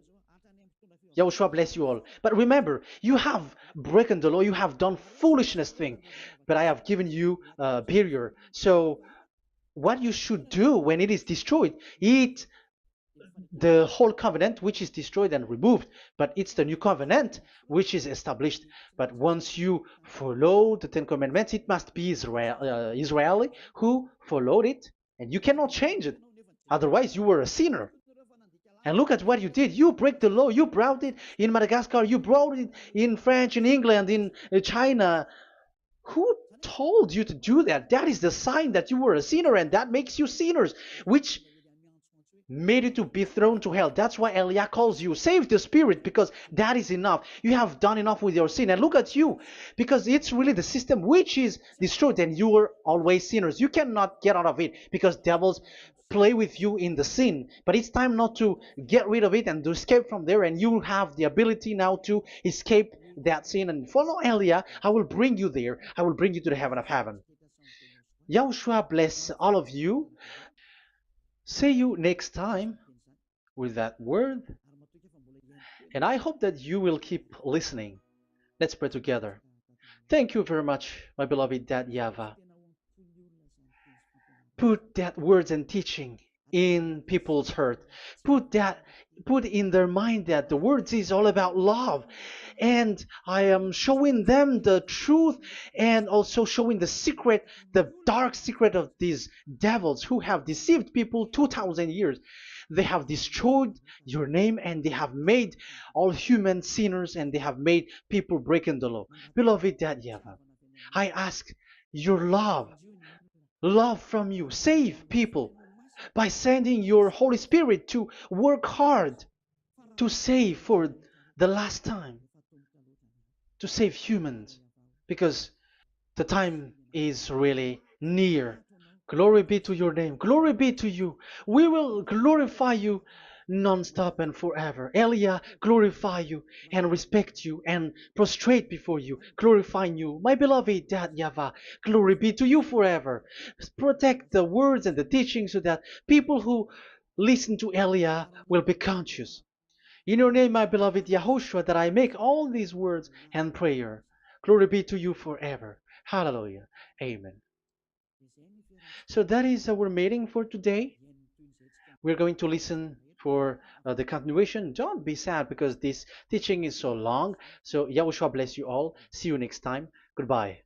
Yahushua bless you all. But remember, you have broken the law, you have done foolishness thing, but I have given you a barrier. So what you should do when it is destroyed, it the whole covenant which is destroyed and removed, but it's the new covenant which is established. But once you follow the Ten Commandments, it must be Israeli who followed it, and you cannot change it. Otherwise, you were a sinner. And look at what you did. You break the law. You brought it in Madagascar. You brought it in France, in England, in China. Who told you to do that? That is the sign that you were a sinner, and that makes you sinners, which made you to be thrown to hell. That's why Elia calls you, save the spirit, because that is enough. You have done enough with your sin. And look at you, because it's really the system which is destroyed, and you were always sinners. You cannot get out of it because devils play with you in the sin. But it's time not to get rid of it and to escape from there, and you have the ability now to escape that sin and follow Elia. I will bring you there. I will bring you to the heaven of heaven. Yahushua bless all of you. See you next time with that word. And I hope that you will keep listening. Let's pray together. Thank you very much, my beloved Dad YAHVAH. Put that words and teaching in people's heart. Put in their mind that the words is all about love. And I am showing them the truth, and also showing the secret, the dark secret of these devils who have deceived people 2,000 years. They have destroyed your name, and they have made all human sinners, and they have made people breaking the law. Beloved Dad YAHVAH, I ask your love from you. Save people by sending your Holy Spirit to work hard to save for the last time, to save humans, because the time is really near. Glory be to your name. Glory be to you. We will glorify you non-stop and forever. Elia, glorify you and respect you and prostrate before you, glorifying you. My beloved Dad YAHVAH, glory be to you forever. Protect the words and the teaching so that people who listen to Elia will be conscious. In your name, my beloved YAHOSHUAH, that I make all these words and prayer. Glory be to you forever. Hallelujah. Amen. So that is our meeting for today. We're going to listen for the continuation. Don't be sad because this teaching is so long. So Yahushua bless you all. See you next time. Goodbye.